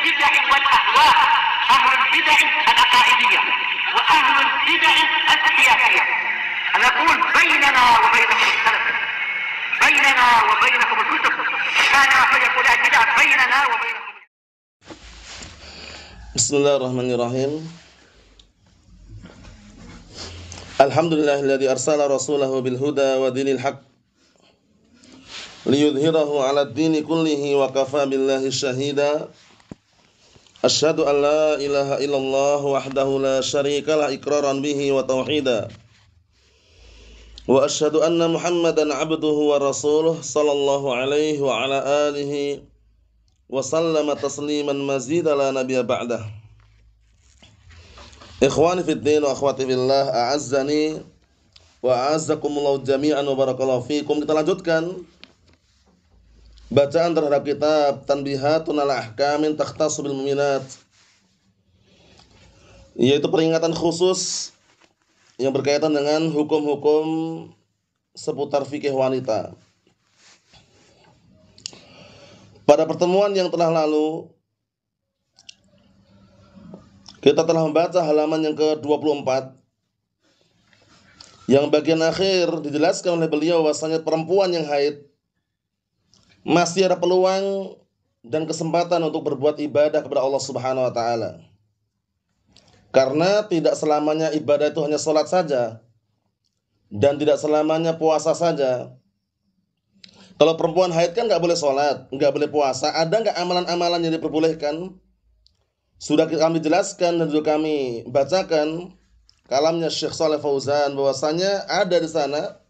البدع والأهواء، أهل البدع العقائدية وأهل البدع السياسية. أنا أقول بيننا وبينكم السلف، بيننا وبينكم الكتب، كان فيقول البدع بيننا وبينكم. Bismillahirrahmanirrahim. Alhamdulillahilladzi arsala rasulahu bil huda wa dinil haq liyudhhirahu 'alad dini kullihi wa kafa billahi syahida. Asyhadu an la ilaha illallah wahdahu la syarikalah iqraran bihi wa tauhida. Wa asyhadu anna Muhammadan 'abduhu wa rasuluh sallallahu alaihi wa ala alihi wa sallama tasliman mazida la nabiyya ba'dah. Ikhwani fid din wa akhwati fillah, a'azzani wa a'azzakumullah jami'an wa barakallahu fikum. Kita lanjutkan bacaan terhadap kitab Tanbihatun ala Ahkamin Takhtassu bil Mu'minat, yaitu peringatan khusus yang berkaitan dengan hukum-hukum seputar fikih wanita. Pada pertemuan yang telah lalu kita telah membaca halaman yang ke-24 yang bagian akhir dijelaskan oleh beliau bahwasanya perempuan yang haid masih ada peluang dan kesempatan untuk berbuat ibadah kepada Allah Subhanahu wa taala. Karena tidak selamanya ibadah itu hanya salat saja dan tidak selamanya puasa saja. Kalau perempuan haid kan nggak boleh sholat, nggak boleh puasa. Ada nggak amalan-amalan yang diperbolehkan? Sudah kami jelaskan dan juga kami bacakan kalamnya Syekh Shalih Fauzan bahwasanya ada di sana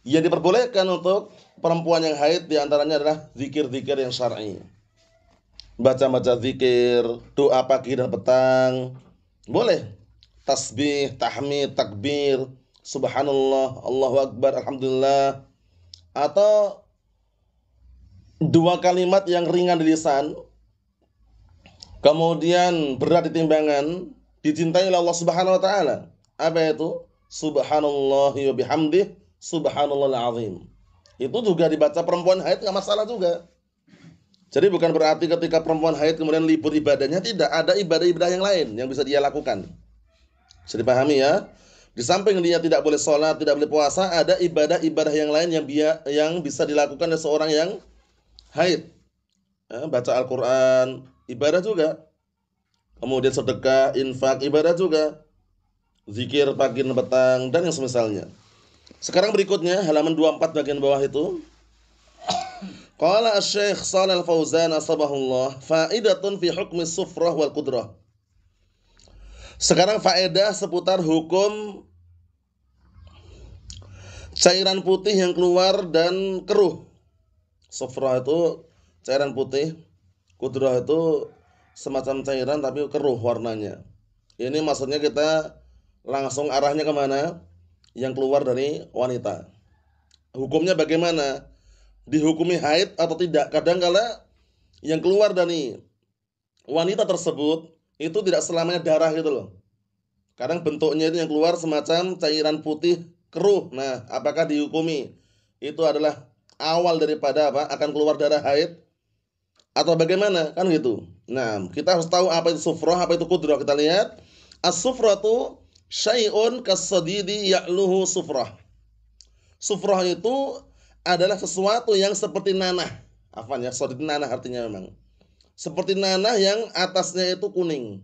yang diperbolehkan untuk perempuan yang haid, di antaranya adalah zikir-zikir yang syar'i. Baca-baca zikir, doa pagi dan petang, boleh. Tasbih, tahmid, takbir, subhanallah, Allahu akbar, alhamdulillah. Atau dua kalimat yang ringan di lisan, kemudian berat di timbangan, dicintai oleh Allah Subhanahu wa taala. Apa itu? Subhanallahi wa bihamdih, subhanallahil azim. Itu juga dibaca perempuan haid enggak masalah juga. Jadi bukan berarti ketika perempuan haid kemudian libur ibadahnya, tidak, ada ibadah-ibadah yang lain yang bisa dia lakukan. Bisa dipahami ya? Di samping dia tidak boleh sholat, tidak boleh puasa, ada ibadah-ibadah yang lain yang bisa dilakukan oleh seorang yang haid. Baca Al-Quran, ibadah juga. Kemudian sedekah, infak, ibadah juga. Zikir pagi dan petang, dan yang semisalnya. Sekarang berikutnya, halaman 24 bagian bawah itu. Qala Asy-Syaikh Shalih Fauzan asbahullah, faidatun fi hukmi sufrah wal qudrah. Sekarang faedah seputar hukum cairan putih yang keluar dan keruh. Sufrah itu cairan putih, qudrah itu semacam cairan tapi keruh warnanya. Ini maksudnya kita langsung arahnya kemana? Yang keluar dari wanita. Hukumnya bagaimana? Dihukumi haid atau tidak? Kadang-kala yang keluar dari wanita tersebut itu tidak selamanya darah gitu loh. Kadang bentuknya itu yang keluar semacam cairan putih keruh. Nah, apakah dihukumi itu adalah awal daripada apa? Akan keluar darah haid atau bagaimana? Kan gitu. Nah, kita harus tahu apa itu sufrah, apa itu qudrah. Kita lihat, as-sufratu syai'un kas-sadidi ya'luhu sufrah. Sufrah itu adalah sesuatu yang seperti nanah. Afwan ya, sadid nanah artinya memang. Seperti nanah yang atasnya itu kuning.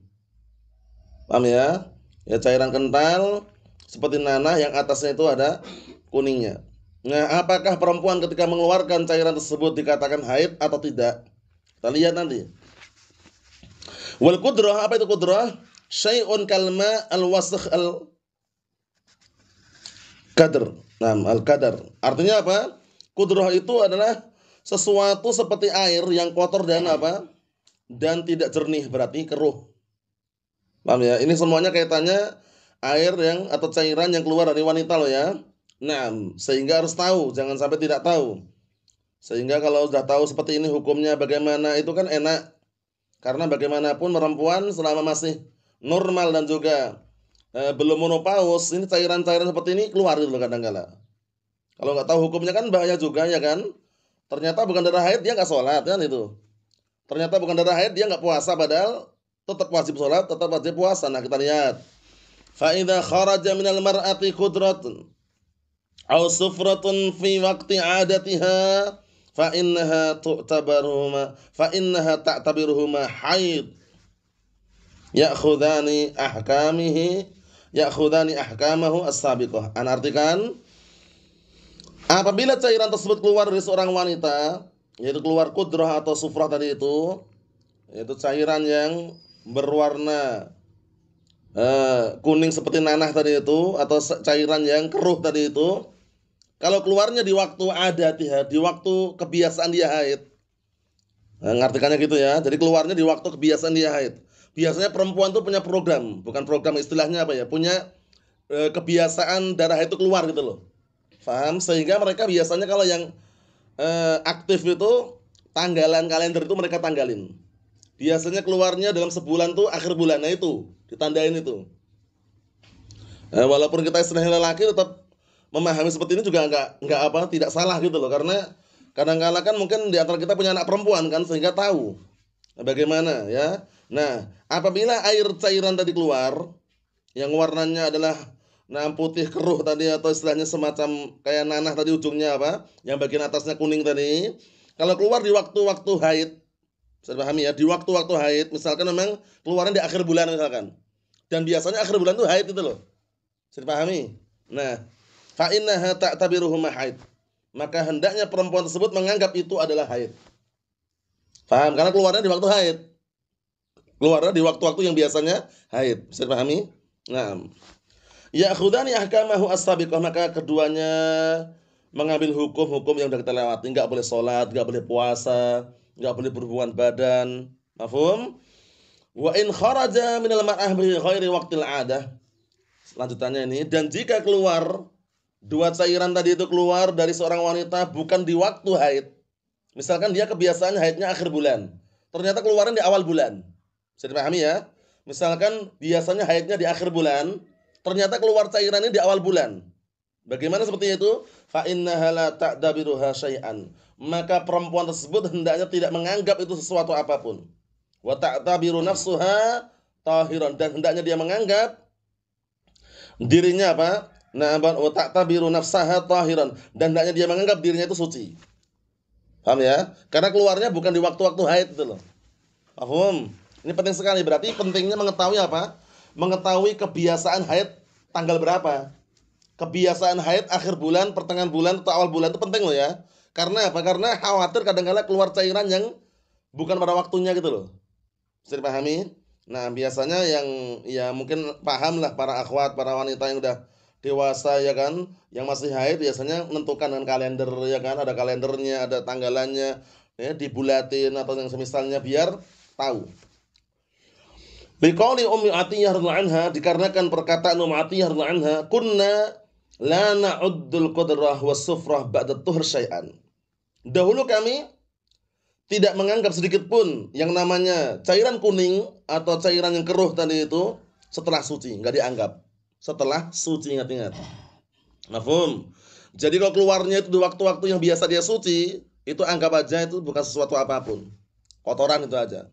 Paham ya? Ya, cairan kental seperti nanah yang atasnya itu ada kuningnya. Nah, apakah perempuan ketika mengeluarkan cairan tersebut dikatakan haid atau tidak? Kita lihat nanti. Wal qudrah, apa itu qudrah? Syai'un kalma al-wasakh al-qadr. Nah, al-qadar. Artinya apa? Qudrah itu adalah sesuatu seperti air yang kotor dan apa? Dan tidak jernih, berarti keruh. Paham ya? Ini semuanya kaitannya air yang atau cairan yang keluar dari wanita loh ya. Nah, sehingga harus tahu, jangan sampai tidak tahu. Sehingga kalau sudah tahu seperti ini hukumnya bagaimana, itu kan enak. Karena bagaimanapun perempuan selama masih normal dan juga belum menopause, ini cairan-cairan seperti ini keluar gitu loh kadang-kala. Kalau nggak tahu hukumnya kan bahaya juga ya kan. Ternyata bukan darah haid, dia nggak sholat kan itu. ternyata bukan darah haid, dia nggak puasa padahal tetap wajib sholat, tetap wajib puasa. Nah, kita lihat. Fa idza kharaja minal mar'ati qudratun aw sufratun fi waqti 'adatiha fa innaha ta'tabiruhuma haid ya'khudhani ahkamahu as-sabiqah. An artikan, apabila cairan tersebut keluar dari seorang wanita, yaitu keluar kudrah atau sufrah tadi itu, yaitu cairan yang berwarna kuning seperti nanah tadi itu, atau cairan yang keruh tadi itu, kalau keluarnya di waktu adatiha, di waktu kebiasaan dia haid. Nah, ngartikannya gitu ya. Jadi keluarnya di waktu kebiasaan dia haid. Biasanya perempuan tuh punya program, bukan program, istilahnya apa ya? Punya kebiasaan darah itu keluar gitu loh. Paham? Sehingga mereka biasanya kalau yang aktif itu tanggalan kalender itu mereka tanggalin. Biasanya keluarnya dalam sebulan tuh akhir bulannya itu ditandain itu. Walaupun kita istilahnya lelaki tetap memahami seperti ini juga tidak salah gitu loh, karena kadang-kala kan mungkin di antara kita punya anak perempuan kan, sehingga tahu bagaimana ya. Nah, apabila air cairan tadi keluar yang warnanya adalah putih keruh tadi, atau istilahnya semacam kayak nanah tadi ujungnya apa, yang bagian atasnya kuning tadi, kalau keluar di waktu-waktu haid, bisa dipahami ya, di waktu-waktu haid, misalkan memang keluarnya di akhir bulan misalkan, dan biasanya akhir bulan itu haid itu loh, bisa dipahami. Nah, fa innaha ta'tabiruhuma haid, maka hendaknya perempuan tersebut menganggap itu adalah haid. Paham? Karena keluarnya di waktu haid, keluarnya di waktu-waktu yang biasanya haid, bisa dipahami. Nah, ya'khudhani ahkamahu as-sabiqah, maka keduanya mengambil hukum-hukum yang sudah kita lewati. Enggak boleh sholat, enggak boleh puasa, enggak boleh berhubungan badan. Mafhum? Wa in kharaja minal mar'ah bi ghairi waqtil 'adah. Lanjutannya ini, dan jika keluar dua cairan tadi itu keluar dari seorang wanita bukan di waktu haid. Misalkan dia kebiasaan haidnya akhir bulan, ternyata keluaran di awal bulan. Bisa dipahami ya? Misalkan biasanya haidnya di akhir bulan, ternyata keluar cairannya di awal bulan. Bagaimana seperti itu? Fa innaha la ta'dabiruha syai'an. Maka perempuan tersebut hendaknya tidak menganggap itu sesuatu apapun. Wa ta'tabiru nafsuha tahiran, dan hendaknya dia menganggap dirinya apa? Nah, wa ta'tabiru nafsaha tahiran, dan hendaknya dia menganggap dirinya itu suci. Paham ya? Karena keluarnya bukan di waktu-waktu haid itu loh. Paham? Ini penting sekali, berarti pentingnya mengetahui apa? Mengetahui kebiasaan haid tanggal berapa. Kebiasaan haid akhir bulan, pertengahan bulan, atau awal bulan itu penting loh ya. Karena apa? Karena khawatir kadang-kala keluar cairan yang bukan pada waktunya gitu loh. Bisa dipahami? Nah, biasanya yang ya mungkin paham lah para akhwat, para wanita yang udah dewasa ya kan, yang masih haid biasanya menentukan dengan kalender ya kan, ada kalendernya, ada tanggalannya, ya, dibulatin atau yang semisalnya biar tahu. Biqauli Ummi Athiyyah radhiyallahu anha, dikarenakan perkataan Ummi Athiyyah radhiyallahu anha, kunna la na'uddul qudrah was sufrah ba'da tuhur syai'an. Dahulu kami tidak menganggap sedikit pun yang namanya cairan kuning atau cairan yang keruh tadi itu setelah suci, enggak dianggap. Setelah suci, ingat-ingat. Mafhum? Jadi kalau keluarnya itu di waktu-waktu yang biasa dia suci, itu anggap aja itu bukan sesuatu apapun. Kotoran itu aja.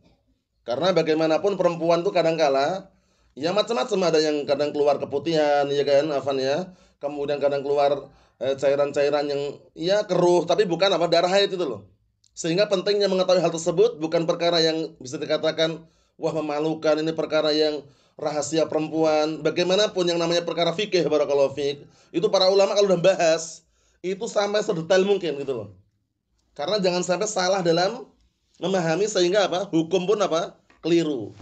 Karena bagaimanapun perempuan itu kadang-kala ya macam-macam, ada yang kadang keluar keputihan ya kan, Afan ya. Kemudian kadang keluar cairan-cairan yang ya keruh tapi bukan apa darah haid itu loh. Sehingga pentingnya mengetahui hal tersebut bukan perkara yang bisa dikatakan wah memalukan, ini perkara yang rahasia perempuan. Bagaimanapun yang namanya perkara fikih, barakallahu fik, itu para ulama kalau udah bahas itu sampai sedetail mungkin gitu loh. Karena jangan sampai salah dalam memahami sehingga apa? Hukum pun apa? Keliru.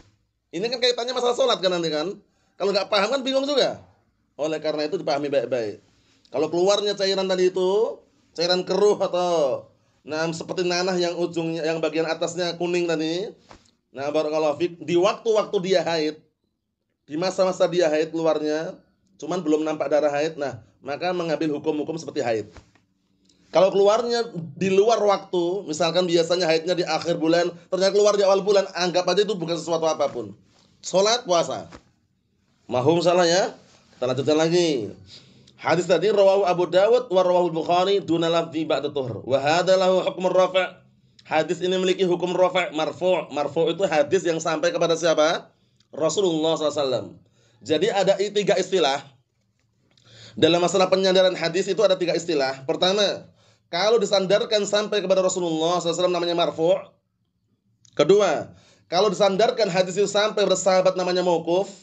Ini kan kaitannya masalah sholat kan nanti kan. Kalau nggak paham kan bingung juga. Oleh karena itu dipahami baik-baik. Kalau keluarnya cairan tadi itu, cairan keruh atau seperti nanah yang ujungnya, yang bagian atasnya kuning tadi. Nah, barakallahu fik, di waktu-waktu dia haid, di masa-masa dia haid keluarnya, cuman belum nampak darah haid, nah, maka mengambil hukum-hukum seperti haid. Kalau keluarnya di luar waktu, misalkan biasanya haidnya di akhir bulan, ternyata keluar di awal bulan, anggap aja itu bukan sesuatu apapun. Salat, puasa. Mahum salah ya? Kita lanjutkan lagi. Hadis tadi rawahu Abu Dawud wa rawahu Bukhari duna lafzi ba'da tuhur. Wa hadha lahu hukmur rafa'. Hadis ini memiliki hukum rafa' marfu'. Marfu' itu hadis yang sampai kepada siapa? Rasulullah SAW. Jadi ada tiga istilah. Dalam masalah penyandaran hadis itu ada tiga istilah. Pertama, kalau disandarkan sampai kepada Rasulullah SAW namanya marfu'. Kedua, kalau disandarkan hadis itu sampai kepada sahabat namanya mauquf.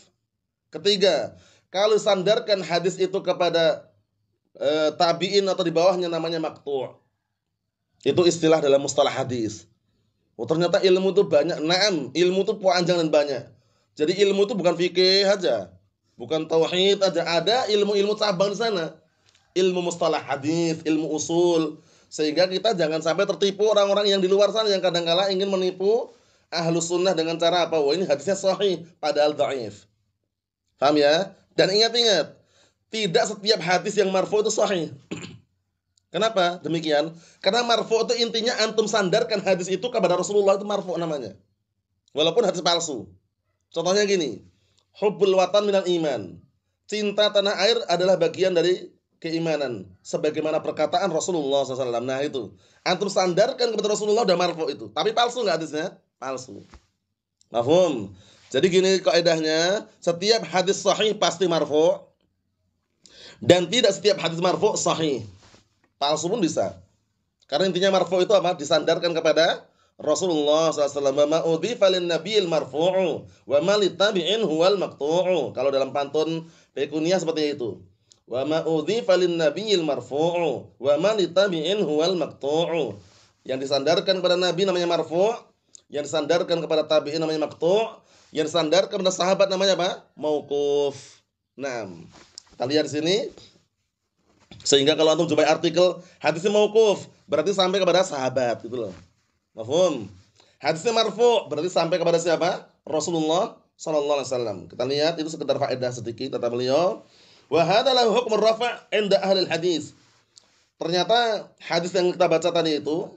Ketiga, kalau disandarkan hadis itu kepada tabi'in atau di bawahnya namanya maqtu'. Itu istilah dalam mustalah hadis. Oh, ternyata ilmu itu banyak. Naam, ilmu itu panjang dan banyak. Jadi ilmu itu bukan fikih aja, bukan tauhid aja, ada ilmu-ilmu cabang di sana. Ilmu mustalah hadis, ilmu usul. Sehingga kita jangan sampai tertipu orang-orang yang di luar sana yang kadang-kala ingin menipu ahlus sunnah dengan cara apa? Wah, ini hadisnya sahih padahal dhaif. Paham ya? Dan ingat-ingat, tidak setiap hadis yang marfu itu sahih. Kenapa demikian? Karena marfu itu intinya antum sandarkan hadis itu kepada Rasulullah, itu marfu namanya. Walaupun hadis palsu. Contohnya gini, hubbul watan minal iman. Cinta tanah air adalah bagian dari keimanan. Sebagaimana perkataan Rasulullah SAW. Nah itu, antum sandarkan kepada Rasulullah udah marfu itu. Tapi palsu nggak hadisnya? Palsu. Mafhum? Jadi gini kaidahnya, setiap hadis sahih pasti marfu. Dan tidak setiap hadis marfu sahih. Palsu pun bisa. Karena intinya marfu itu apa? Disandarkan kepada Rasulullah SAW. Wa ma udhifa lin nabiyil marfu'u wa ma litabi'in huwal maqtu'u. Kalau dalam pantun Baiquniyah seperti itu. Wa ma udhifa lin nabiyil marfu'u wa ma litabi'in huwal maqtu'u. Yang disandarkan kepada nabi namanya marfu', yang disandarkan kepada tabi'in namanya maqtu', yang disandarkan kepada sahabat namanya apa? Mauquf. Nah, kita lihat di sini. Sehingga kalau antum jumpai artikel hadisnya mauquf, berarti sampai kepada sahabat gitu loh. Mafhum? Hadisnya marfu, berarti sampai kepada siapa? Rasulullah sallallahu alaihi wasallam. Kita lihat itu sekedar faedah sedikit kata beliau. Wa hadza lahu hukmur rafa' 'inda ahli hadis. Ternyata hadis yang kita baca tadi itu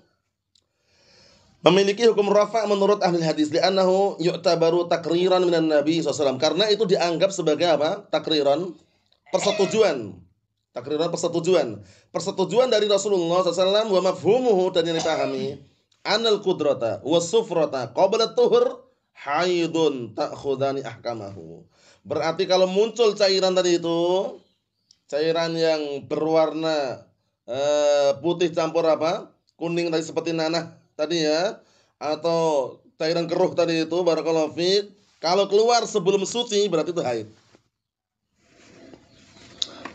memiliki hukum rafa' menurut ahli hadis, li'annahu yu'tabaru takriran minan nabi sallallahu alaihi wasallam. Karena itu dianggap sebagai apa? Takriran, persetujuan. Takriran persetujuan. Persetujuan dari Rasulullah SAW wa mafhumuhu, dan yang dipahami anal qudrata was sufrata qabla tuhur haidun ta'khudani ahkamahu. Berarti kalau muncul cairan tadi itu, cairan yang berwarna putih campur apa? Kuning tadi seperti nanah tadi ya, atau cairan keruh tadi itu, barakallahu fiik, kalau keluar sebelum suci berarti itu haid.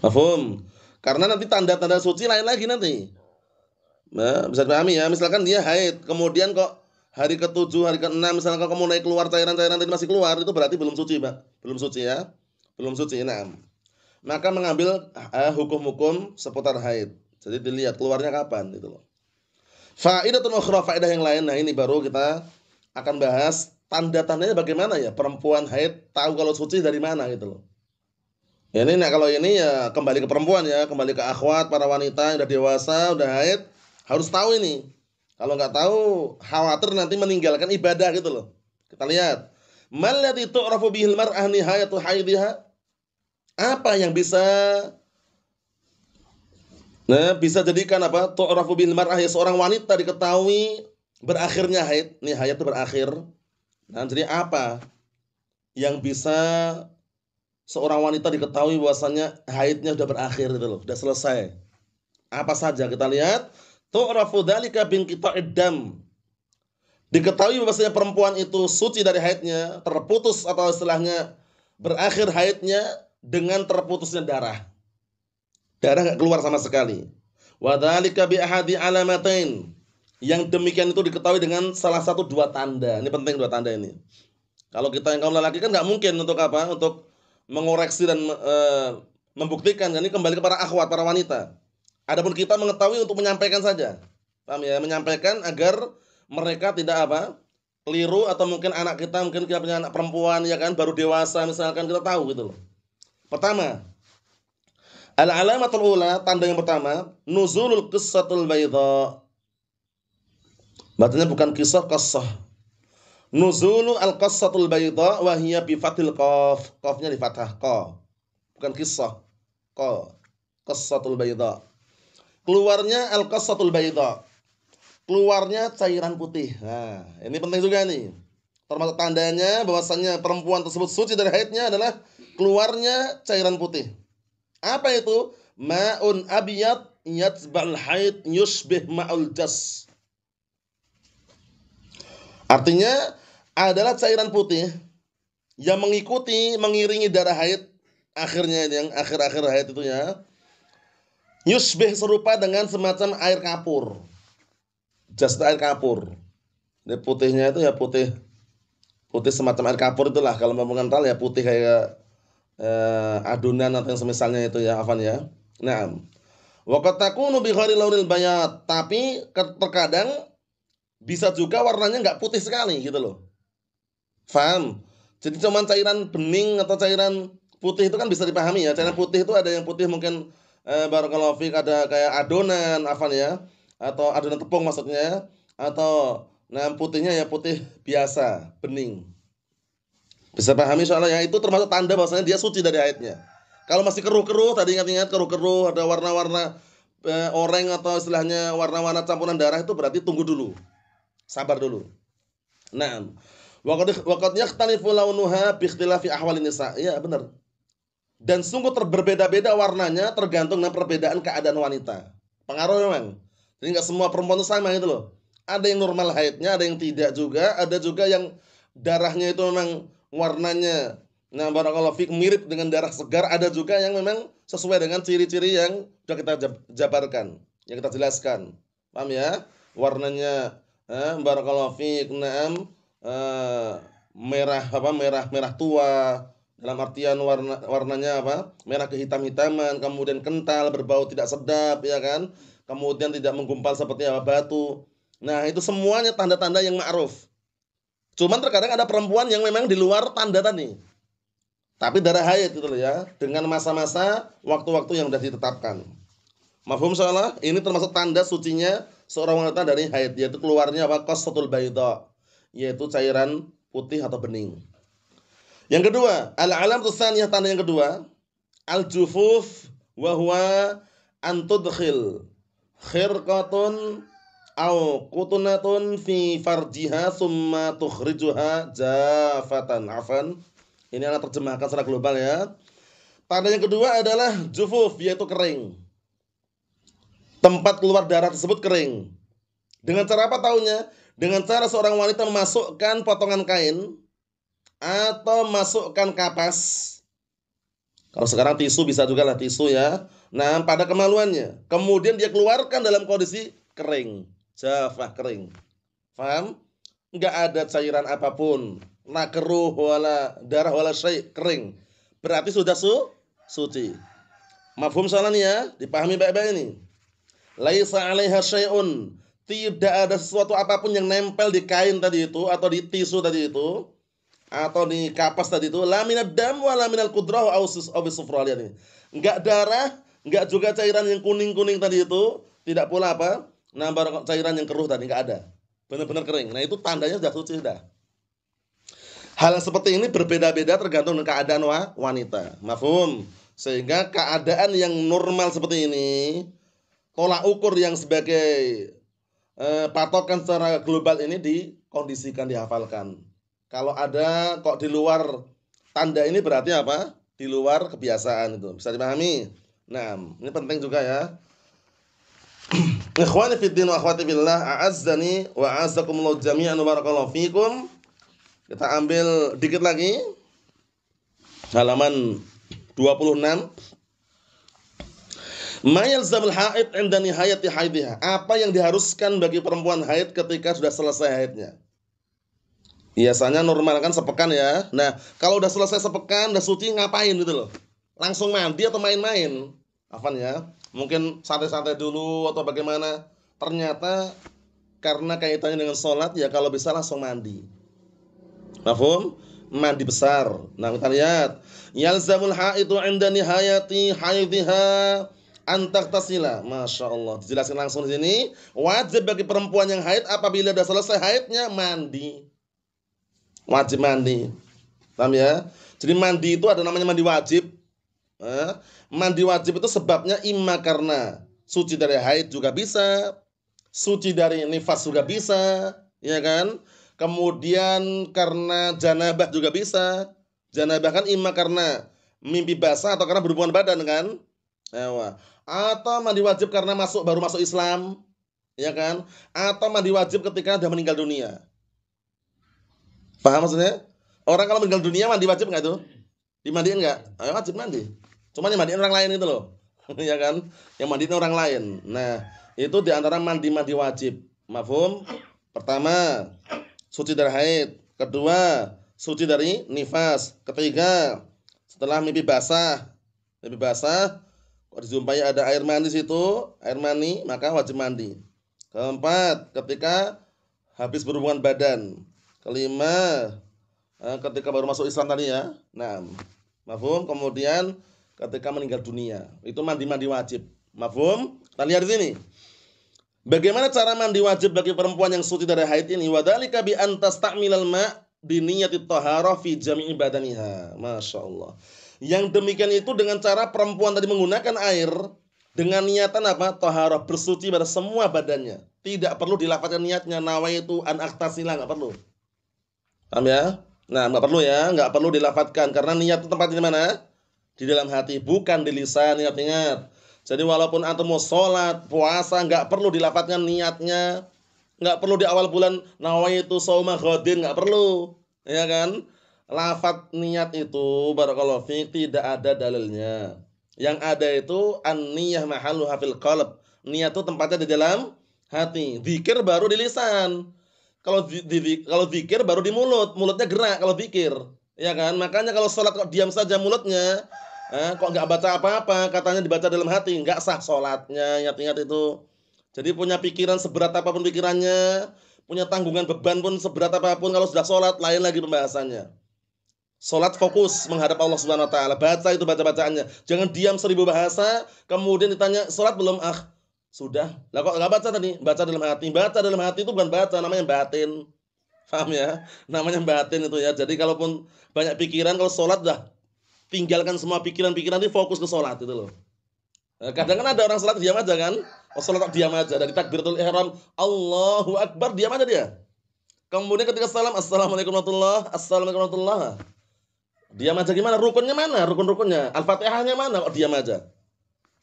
Mafhum? Karena nanti tanda-tanda suci lain lagi nanti. Nah, bisa dipahami ya. Misalkan dia haid, kemudian kok hari ke-7, hari ke-6 misalkan kok mulai keluar cairan-cairan tadi masih keluar, itu berarti belum suci, Pak. Belum suci ya. Belum suci. Nah, maka mengambil hukum-hukum seputar haid. Jadi dilihat keluarnya kapan gitu loh. Faidatun ukhra, faedah yang lain. Nah, ini baru kita akan bahas tanda-tandanya bagaimana ya perempuan haid tahu kalau suci dari mana gitu loh. Ya, ini nah kalau ini ya kembali ke perempuan ya, kembali ke akhwat para wanita yang udah dewasa, udah haid, harus tahu ini. Kalau nggak tahu, khawatir nanti meninggalkan ibadah gitu loh. Kita lihat, mal ladzi tu'rafu bihil mar'ah nihayatu haidhiha? Apa yang bisa jadikan apa? Tu'rafu bihil mar'ah, ya seorang wanita diketahui berakhirnya haid, nihayat itu berakhir. Nah, jadi apa yang bisa seorang wanita diketahui bahwasanya haidnya sudah berakhir gitu loh, sudah selesai? Apa saja kita lihat? Tu'rafu dzalika binqita'id dam. Diketahui bahwasanya perempuan itu suci dari haidnya, terputus atau istilahnya berakhir haidnya dengan terputusnya darah. Darah enggak keluar sama sekali. Wa dzalika bi ahadi alamatain. Yang demikian itu diketahui dengan salah satu dua tanda. Ini penting dua tanda ini. Kalau kita yang kaum lelaki kan enggak mungkin untuk apa? Untuk mengoreksi dan membuktikan. Ini kembali kepada akhwat para wanita. Adapun kita mengetahui untuk menyampaikan saja. Paham ya? Menyampaikan agar mereka tidak apa? Keliru, atau mungkin anak kita, mungkin kita punya anak perempuan ya kan, baru dewasa misalkan, kita tahu gitu loh. Pertama, al-alamatul ula, tanda yang pertama, nuzulul qissatul baydha. Bacanya bukan kisah, qassah. Nuzulu al-qassatul baydha wa hiya bi fathil qaf. Qafnya di fathah qa. Bukan kisah. Qa. Qassatul baydha. Keluarnya al-qassatul baydha. keluarnya cairan putih. Nah, ini penting juga nih. Termasuk tandanya bahwasannya perempuan tersebut suci dari haidnya adalah keluarnya cairan putih. Apa itu? Ma'un abiyad yatba'ul haid yushbih ma'ul jas. Artinya adalah cairan putih yang mengikuti, mengiringi darah haid akhirnya, yang akhir-akhir haid itu ya. Yushbih serupa dengan semacam air kapur. Jas itu air kapur. Ini putihnya itu ya putih putih semacam air kapur itulah, kalau mau mengental ya putih kayak adonan atau yang semisalnya itu ya, Afan ya. Nah, wa qad takunu bi ghairi launil bayad, tapi terkadang bisa juga warnanya nggak putih sekali gitu loh. Faham? Jadi cuman cairan bening atau cairan putih itu kan bisa dipahami ya. Cairan putih itu ada yang putih mungkin barakallahu fik, ada kayak adonan, Afan ya, atau adonan tepung maksudnya, atau nah putihnya ya putih biasa, bening. Bisa pahami soalnya ya, itu termasuk tanda bahwasanya dia suci dari haidnya. Kalau masih keruh-keruh, tadi ingat-ingat keruh-keruh, ada warna-warna oranye atau istilahnya warna-warna campuran darah, itu berarti tunggu dulu. Sabar dulu. Nah, waqad yakhtalifu launuha bi ikhtilafi ahwalin nisa. Iya, benar. Dan sungguh berbeda-beda warnanya tergantung dengan perbedaan keadaan wanita. Pengaruh memang. Jadi enggak semua perempuan itu sama gitu loh. Ada yang normal haidnya, ada yang tidak juga, ada juga yang darahnya itu memang warnanya barakallahu fik mirip dengan darah segar, ada juga yang memang sesuai dengan ciri-ciri yang sudah kita jabarkan, yang kita jelaskan. Paham ya? Warnanya barakallahu fik merah merah tua, dalam artian warnanya apa? Merah kehitam-hitaman, kemudian kental, berbau tidak sedap ya kan? Kemudian tidak menggumpal seperti batu. Nah, itu semuanya tanda-tanda yang ma'ruf. Cuman terkadang ada perempuan yang memang di luar tanda tadi. Tapi darah haid gitu loh ya, dengan masa-masa waktu-waktu yang sudah ditetapkan. Mafhum soalnya ini termasuk tanda sucinya seorang wanita dari haid, yaitu keluarnya apa? Qassatul bayda, yaitu cairan putih atau bening. Yang kedua, al-alam tsaniyah, tanda yang kedua, al-jufuf wa huwa an tudkhil khirqatun au qutunatun fi farjiha summa tukhrijuha jafatan. Afan. Ini anak terjemahkan secara global ya. Tanda yang kedua adalah jufuf, yaitu kering. Tempat keluar darah tersebut kering. Dengan cara apa taunya? Dengan cara seorang wanita memasukkan potongan kain atau masukkan kapas. Kalau sekarang tisu bisa juga lah, tisu ya. Nah, pada kemaluannya. Kemudian dia keluarkan dalam kondisi kering. Jafah, kering. Paham? Enggak ada cairan apapun. La keruh wala darah wala syai', kering. Berarti sudah suci. Mafhum soalan ya? Dipahami baik-baik ini. Laisa 'alaiha syai'un. Tidak ada sesuatu apapun yang nempel di kain tadi itu, atau di tisu tadi itu, atau di kapas tadi itu. La minad dam wala minal qudrah aw bisufra. Lihat ini. Enggak darah, enggak juga cairan yang kuning-kuning tadi itu, tidak pula apa? Cairan yang keruh tadi, enggak ada. Benar-benar kering. Nah, itu tandanya sudah suci sudah. Hal yang seperti ini berbeda-beda tergantung dengan keadaan wanita. Mafhum? Sehingga keadaan yang normal seperti ini, tolak ukur yang sebagai patokan secara global ini dikondisikan, dihafalkan. Kalau ada kok di luar tanda ini berarti apa? Di luar kebiasaan itu. Bisa dipahami? Nah, ini penting juga ya. Ikhwani fid din wa akhwati fillah, a'azzani wa a'azzakumullah jami'an wa barakallahu fikum. Kita ambil dikit lagi. Halaman 26. Ma yalzamul haid 'inda nihayati haidha. Apa yang diharuskan bagi perempuan haid ketika sudah selesai haidnya? Biasanya normal kan sepekan ya. Nah, kalau udah selesai sepekan, udah suci, ngapain gitu loh? Langsung mandi atau main-main? Afan ya. Mungkin santai-santai dulu atau bagaimana? Ternyata karena kaitannya dengan sholat ya, kalau bisa langsung mandi. Mafhum? Mandi besar. Nah, kita lihat. Yalzamul haidu 'inda nihayati haidha an taghtasila. Masya Allah. Dijelaskan langsung di sini. Wajib bagi perempuan yang haid apabila sudah selesai haidnya mandi. Wajib mandi. Paham ya? Jadi mandi itu ada namanya mandi wajib. Mandi wajib itu sebabnya imma karena suci dari haid juga bisa, suci dari nifas juga bisa, ya kan? Kemudian karena janabah juga bisa. Janabah kan imma karena mimpi basah atau karena berhubungan badan kan? Ewa. Atau mandi wajib karena baru masuk Islam, ya kan? Atau mandi wajib ketika sudah meninggal dunia. Paham maksudnya? Orang kalau meninggal dunia mandi wajib nggak tuh? Dimandiin nggak? Ayo wajib mandi. Cuma yang mandiin orang lain itu loh, ya kan? Yang mandiin orang lain. Nah, itu diantara mandi wajib. Mafhum? Pertama, suci dari haid. Kedua, suci dari nifas. Ketiga, setelah mimpi basah. Mimpi basah, kalau dijumpai ada air mani situ, air mani, maka wajib mandi. Keempat, ketika habis berhubungan badan. Kelima, ketika baru masuk Islam tadi ya. Nah, mafhum. Kemudian ketika meninggal dunia, itu mandi wajib. Mafhum? Kita lihat di sini. Bagaimana cara mandi wajib bagi perempuan yang suci dari haid ini? Wadzalika bi an tasta'milal ma' bi niyyati thaharah fi jami'i badaniha. Masyaallah. Yang demikian itu dengan cara perempuan tadi menggunakan air dengan niatan apa? Thaharah, bersuci pada semua badannya. Tidak perlu dilafadzkan niatnya nawaitu an aghtasila, enggak perlu. Paham ya? Nah, enggak perlu ya, enggak perlu dilafadzkan karena niat itu tempatnya di mana? Di dalam hati, bukan di lisan. Ingat. Jadi walaupun antum mau sholat, puasa, enggak perlu dilafadzkan niatnya. Enggak perlu di awal bulan nawaitu shauma ghadin, enggak perlu. Ya kan? Lafadz niat itu barakallahu fiik tidak ada dalilnya. Yang ada itu an-niyah mahalluha fil qalb. Niat itu tempatnya di dalam hati. Zikir baru di lisan. Kalau zikir baru di mulut, mulutnya gerak kalau zikir, ya kan? Makanya kalau sholat kok diam saja mulutnya, kok nggak baca apa-apa, katanya dibaca dalam hati, nggak sah sholatnya. Ingat-ingat itu. Jadi punya pikiran seberat apapun pikirannya, punya tanggungan beban pun seberat apapun, kalau sudah sholat lain lagi pembahasannya. Sholat fokus menghadap Allah Subhanahu Wa Taala, baca itu bacaannya, jangan diam 1000 bahasa, kemudian ditanya sholat belum? Sudah. Lah kok enggak baca tadi? Baca dalam hati. Baca dalam hati itu bukan baca, namanya batin. Paham ya? Namanya batin itu ya. Jadi kalaupun banyak pikiran, kalau sholat dah tinggalkan semua pikiran-pikiran, nanti fokus ke sholat itu loh. Nah, kadang kan ada orang sholat diam aja kan? Oh, sholat diam aja. Dari takbiratul ihram, Allahu Akbar, diam aja dia. Kemudian ketika salam, Assalamualaikum warahmatullahi, Assalamualaikum warahmatullahi. Diam aja gimana? Rukunnya mana? Rukun-rukunnya. Al-Fatihahnya mana? Kok diam aja?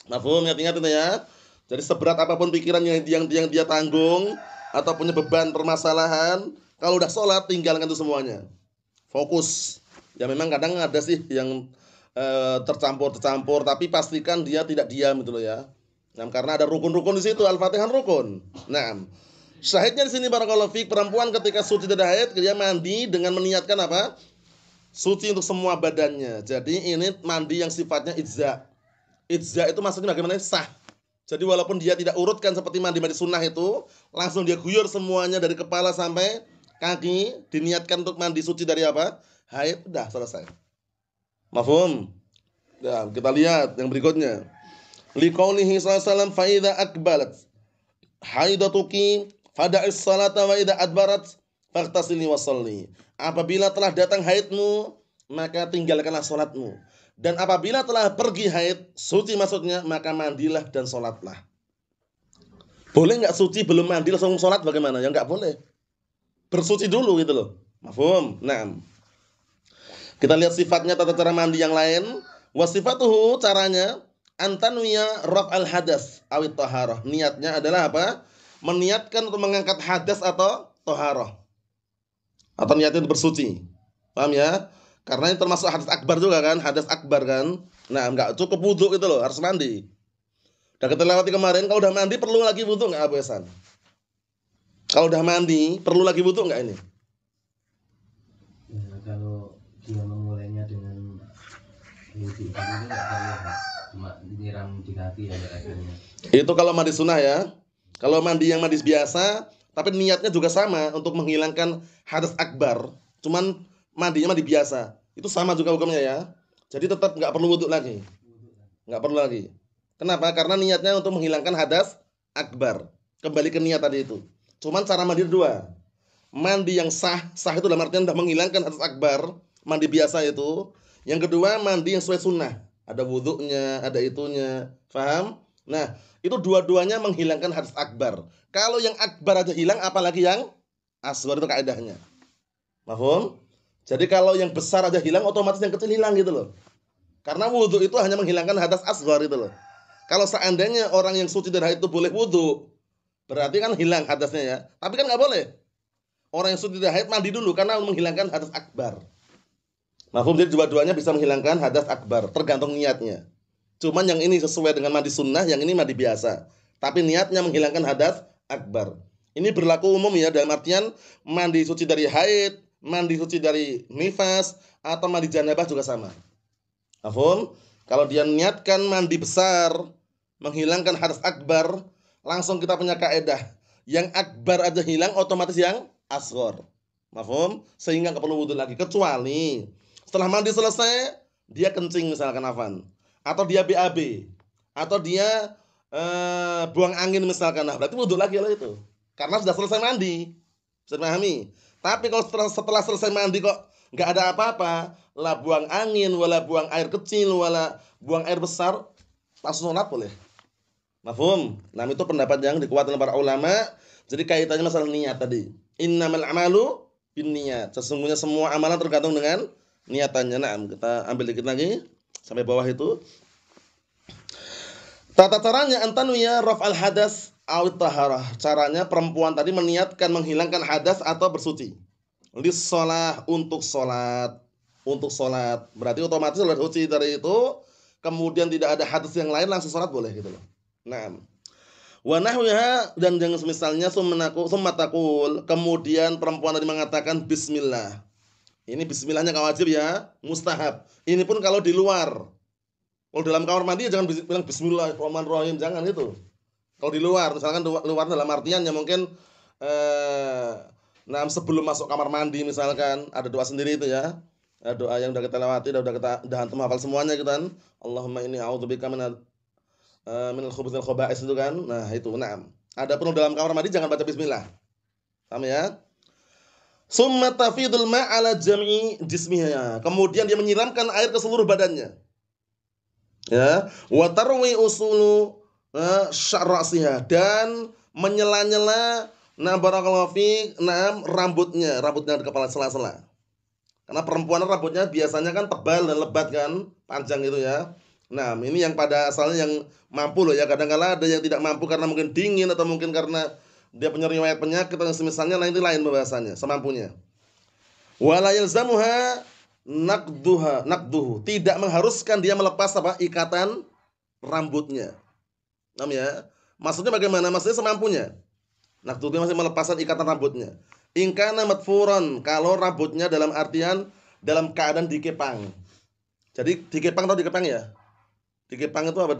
Mafhum, ingat-ingat itu ya. Jadi seberat apapun pikiran yang dia tanggung atau punya beban permasalahan, kalau udah sholat tinggalkan itu semuanya. Fokus. Ya memang kadang ada sih yang tercampur, tapi pastikan dia tidak diam gitu loh ya. Nah, karena ada rukun-rukun di situ, Al-Fatihah rukun. Nah, syahidnya di sini barakallahu fiik, perempuan ketika suci dari haid dia mandi dengan meniatkan apa? Suci untuk semua badannya. Jadi ini mandi yang sifatnya ijza. Ijza itu maksudnya bagaimana? Sah. Jadi walaupun dia tidak urutkan seperti mandi sunnah itu, langsung dia guyur semuanya dari kepala sampai kaki, diniatkan untuk mandi suci dari apa? Haid, udah selesai. Mafhum? Ya, kita lihat yang berikutnya. Liqaulihi sallallahu alaihi wasallam fa idza aqbalat haidatuki fada'is salata wa idza adbarat faghtasili wa shalli. Apabila telah datang haidmu, maka tinggalkanlah salatmu. Dan apabila telah pergi haid, suci maksudnya, maka mandilah dan sholatlah. Boleh nggak suci belum mandi langsung sholat bagaimana? Ya nggak boleh. Bersuci dulu gitu loh. Mafhum? Nah, kita lihat sifatnya tata cara mandi yang lain. Wasifatuhu caranya antanwiya raf'al hadas awit taharah. Niatnya adalah apa? Meniatkan untuk mengangkat hadas atau taharah. Atau niatnya untuk bersuci. Paham ya? Karena ini termasuk hadas akbar juga kan, hadas akbar kan. Nah, enggak cukup wudu gitu loh, harus mandi. Udah kita lewati kemarin, kalau udah mandi perlu lagi wudu enggak Abu Hasan? Kalau udah mandi perlu lagi wudu enggak ini? Ya, kalau dia memulainya dengan wudu itu enggak boleh, cuma nyiram di kaki ya akhirnya. Itu kalau mandi sunnah ya. Kalau mandi yang mandi biasa, tapi niatnya juga sama untuk menghilangkan hadas akbar. Cuman mandinya mandi biasa. Itu sama juga hukumnya ya. Jadi tetap nggak perlu wudu lagi. Nggak perlu lagi. Kenapa? Karena niatnya untuk menghilangkan hadas akbar. Kembali ke niat tadi itu. Cuman cara mandi dua. Mandi yang sah itu dalam artian sudah menghilangkan hadas akbar. Mandi biasa itu. Yang kedua mandi yang sesuai sunnah. Ada wudunya, ada itunya. Faham? Nah, itu dua-duanya menghilangkan hadas akbar. Kalau yang akbar aja hilang, apalagi yang asghar, itu kaidahnya. Paham? Jadi kalau yang besar aja hilang, otomatis yang kecil hilang gitu loh. Karena wudhu itu hanya menghilangkan hadas asghar itu loh. Kalau seandainya orang yang suci dari haid itu boleh wudhu, berarti kan hilang hadasnya ya. Tapi kan nggak boleh. Orang yang suci dari haid mandi dulu karena menghilangkan hadas akbar. Mafhum, jadi dua-duanya bisa menghilangkan hadas akbar, tergantung niatnya. Cuman yang ini sesuai dengan mandi sunnah, yang ini mandi biasa. Tapi niatnya menghilangkan hadas akbar. Ini berlaku umum ya, dalam artian mandi suci dari haid, mandi suci dari nifas, atau mandi janabah juga sama. Mafhum? Kalau dia niatkan mandi besar, menghilangkan hadas akbar, langsung kita punya kaedah. Yang akbar aja hilang, otomatis yang asghar. Mafhum? Sehingga nggak perlu wudhu lagi. Kecuali setelah mandi selesai, dia kencing misalkan afan, atau dia BAB, atau dia buang angin misalkan, nah berarti wudhu lagi lah itu, karena sudah selesai mandi. Bisa dipahami? Tapi kalau setelah selesai mandi kok nggak ada apa-apa, lah buang angin, wala buang air kecil, wala buang air besar, langsung sholat boleh. Mafhum? Nah itu pendapat yang dikuatkan para ulama. Jadi kaitannya masalah niat tadi. Innamal amalu binniyat. Sesungguhnya semua amalan tergantung dengan niatannya. Nah, kita ambil dikit lagi sampai bawah itu. Tata caranya antanuya raf'al hadas awit taharah. Caranya perempuan tadi meniatkan menghilangkan hadas atau bersuci. Lis-shalah, untuk sholat. Untuk sholat. Berarti otomatis sudah suci dari itu, kemudian tidak ada hadas yang lain, langsung sholat boleh gitu loh. Nah, wa nahwiha, dan jangan semisalnya summa taqul, kemudian perempuan tadi mengatakan bismillah. Ini bismillahnya enggak wajib ya, mustahab. Ini pun kalau di luar. Kalau dalam kamar mandi jangan bilang bismillahirrahmanirrahim, jangan itu. Kalau di luar, misalkan luar dalam artian ya mungkin nah sebelum masuk kamar mandi misalkan ada doa sendiri itu ya. Doa yang udah kita lewati, udah antum hafal semuanya gitu kan. Allahumma inni a'udzubika minal khubuthil khaba'is itu kan. Nah, itu na'am. Adapun dalam kamar mandi jangan baca bismillah. Paham ya? Summa tafidul ma'ala jam'i jismiha. Kemudian dia menyiramkan air ke seluruh badannya. Ya, wa tarwi usulu sya'rasiha, dan menyela-nyela barakallahu fi rambutnya di kepala sela-sela. Karena perempuan rambutnya biasanya kan tebal dan lebat kan, panjang itu ya. Nah, ini yang pada asalnya yang mampu loh ya. Kadang-kala ada yang tidak mampu karena mungkin dingin atau mungkin karena dia punya riwayat penyakit atau semisalnya, lain pembahasannya, semampunya. Wala yalzamuha nakduhu, tidak mengharuskan dia melepas apa? Ikatan rambutnya. Paham ya? Maksudnya bagaimana? Maksudnya semampunya. Nakduhu masih melepaskan ikatan rambutnya. In kana madfuran, kalau rambutnya dalam artian dalam keadaan dikepang. Jadi dikepang atau dikepang ya? Dikepang itu apa?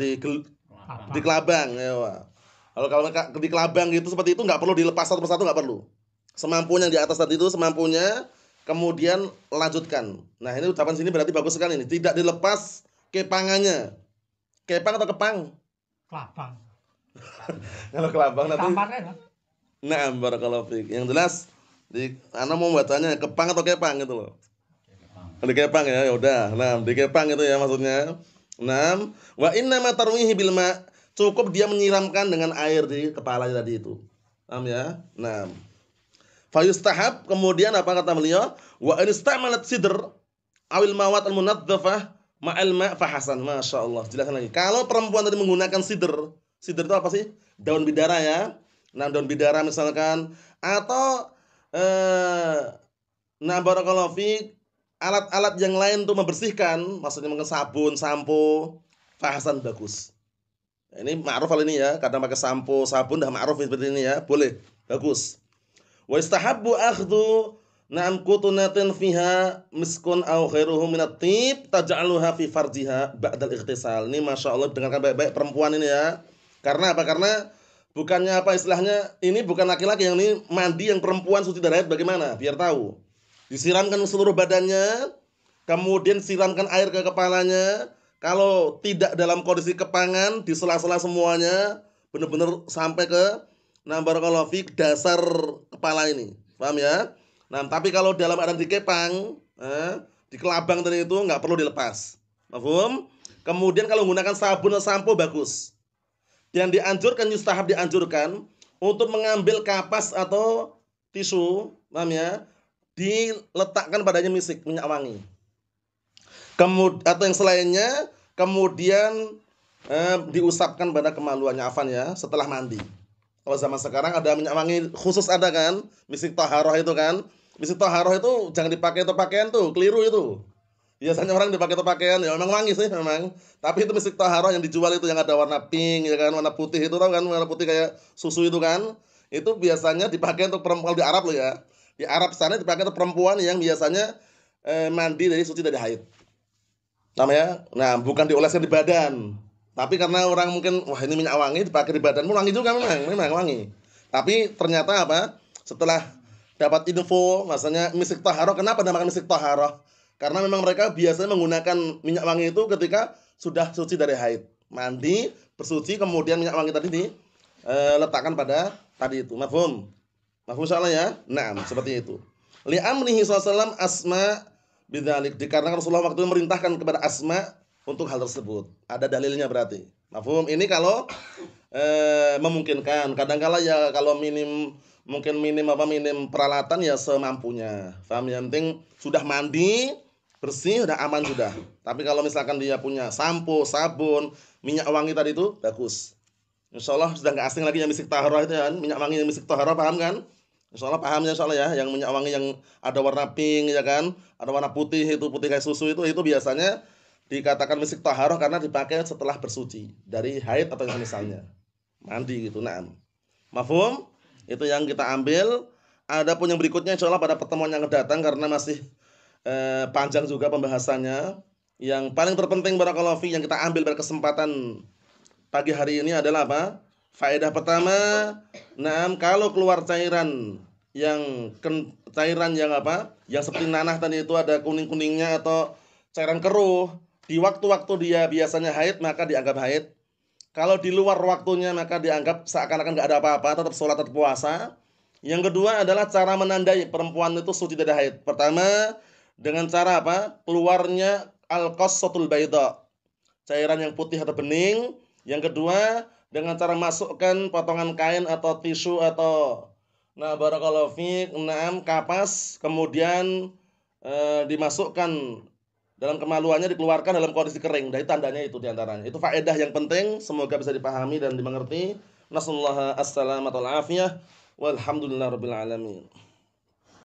Di kelabang ya. Kalau di kelabang gitu seperti itu nggak perlu dilepas satu persatu, nggak perlu. Semampunya yang di atas tadi itu semampunya, kemudian lanjutkan. Nah, ini ucapan sini berarti bagus sekali ini. Tidak dilepas kepangannya. Kepang atau kepang? Kelabang. Kalau kelabang nanti. Tampaknya kan? Nah, barakallahu fiik. Yang jelas ana mau bacanya kepang atau kepang gitu loh. Di kepang ya, udah. Nah, di kepang itu ya maksudnya. Nah, wa inna ma tarwihi bil ma, cukup dia menyiramkan dengan air di kepalanya tadi itu. Paham ya? Nah, fa yustahab, kemudian apa kata beliau? Wa in istamalat sidr awil mawat al munadzafah ma'al ma' fa hasan. Masyaallah. Jelaskan lagi. Kalau perempuan tadi menggunakan sidr itu apa sih? Daun bidara ya. Nah, daun bidara misalkan, atau barakallahu fiik, alat-alat yang lain untuk membersihkan, maksudnya mungkin sabun, sampo, fahasan, bagus. Ini ma'ruf hal ini ya, kadang pakai sampo, sabun dah ma'ruf seperti ini ya, boleh, bagus. Wa istahabbu akhdhu kutunatin fiha miskun aw khairuhu minat tib taj'aluha fi farjiha ba'dal ightisal. Ini masyaallah, dengarkan baik-baik perempuan ini ya. Karena apa? Karena bukannya apa istilahnya, ini bukan laki-laki, yang ini mandi yang perempuan suci dari haid bagaimana? Biar tahu. Disiramkan seluruh badannya, kemudian siramkan air ke kepalanya. Kalau tidak dalam kondisi kepangan, di sela-sela semuanya, benar-benar sampai ke barakallahu fiik dasar kepala ini. Paham ya? Nah, tapi kalau dalam keadaan dikepang, di kelabang tadi itu nggak perlu dilepas. Paham? Kemudian kalau menggunakan sabun atau sampo bagus. Yang dianjurkan, yustahab dianjurkan untuk mengambil kapas atau tisu, paham ya? Diletakkan padanya misik, minyak wangi. Kemudian atau yang selainnya, kemudian diusapkan pada kemaluannya, afan ya, setelah mandi. Kalau zaman sekarang ada minyak wangi khusus ada kan, misik taharah itu kan. Misik taharah itu jangan dipakai untuk pakaian tuh, keliru itu. Biasanya orang dipakai untuk pakaian ya memang wangi sih memang. Tapi itu misik taharah yang dijual itu yang ada warna pink ya kan, warna putih itu tahu kan, warna putih kayak susu itu kan. Itu biasanya dipakai untuk perempuan di Arab loh ya. Di Arab sana dipakai untuk perempuan yang biasanya mandi dari suci dari haid. Namanya, nah bukan dioleskan di badan. Tapi karena orang mungkin wah ini minyak wangi dipakai di badan pun wangi juga memang wangi. Tapi ternyata apa? Setelah dapat info, masanya misik taharah. Kenapa dinamakan misik taharah? Karena memang mereka biasanya menggunakan minyak wangi itu ketika sudah suci dari haid, mandi, bersuci, kemudian minyak wangi tadi diletakkan pada tadi itu. Mafhum? Mafhum insyaallah ya? Naam, seperti itu. Li amrihi sallallahu asma bidzalik, dikarenakan Rasulullah waktu itu merintahkan kepada Asma untuk hal tersebut. Ada dalilnya berarti. Mafhum? Ini kalau memungkinkan. Kadang-kala ya kalau mungkin minim peralatan ya semampunya. Paham ya? Yang penting sudah mandi, bersih, udah aman sudah. Tapi kalau misalkan dia punya sampo, sabun, minyak wangi tadi itu bagus. Insyaallah sudah nggak asing lagi yang misik taharah itu kan, minyak wangi yang misik taharah, paham kan? Insyaallah paham ya insyaallah ya, yang minyak wangi yang ada warna pink ya kan, ada warna putih itu putih kayak susu itu biasanya dikatakan misik taharah karena dipakai setelah bersuci dari haid atau yang misalnya mandi gitu. Naam. Mafhum? Itu yang kita ambil. Adapun yang berikutnya insyaallah pada pertemuan yang akan datang karena masih panjang juga pembahasannya. Yang paling terpenting barakallahu fi yang kita ambil pada kesempatan pagi hari ini adalah apa? Faedah pertama, kalau keluar cairan cairan yang apa? Yang seperti nanah tadi itu ada kuning-kuningnya atau cairan keruh, di waktu-waktu dia biasanya haid maka dianggap haid. Kalau di luar waktunya maka dianggap seakan-akan nggak ada apa-apa, tetap sholat, tetap puasa. Yang kedua adalah cara menandai perempuan itu suci dari haid. Pertama, dengan cara apa? Keluarnya al-qassatul baydha, cairan yang putih atau bening. Yang kedua, dengan cara masukkan potongan kain atau tisu atau barakallahu fiik, kapas, kemudian dimasukkan dalam kemaluannya, dikeluarkan dalam kondisi kering. Dari tandanya itu diantaranya. Itu faedah yang penting, semoga bisa dipahami dan dimengerti. Nasallahu as-salamata wal afiyah. Walhamdulillahirabbil alamin.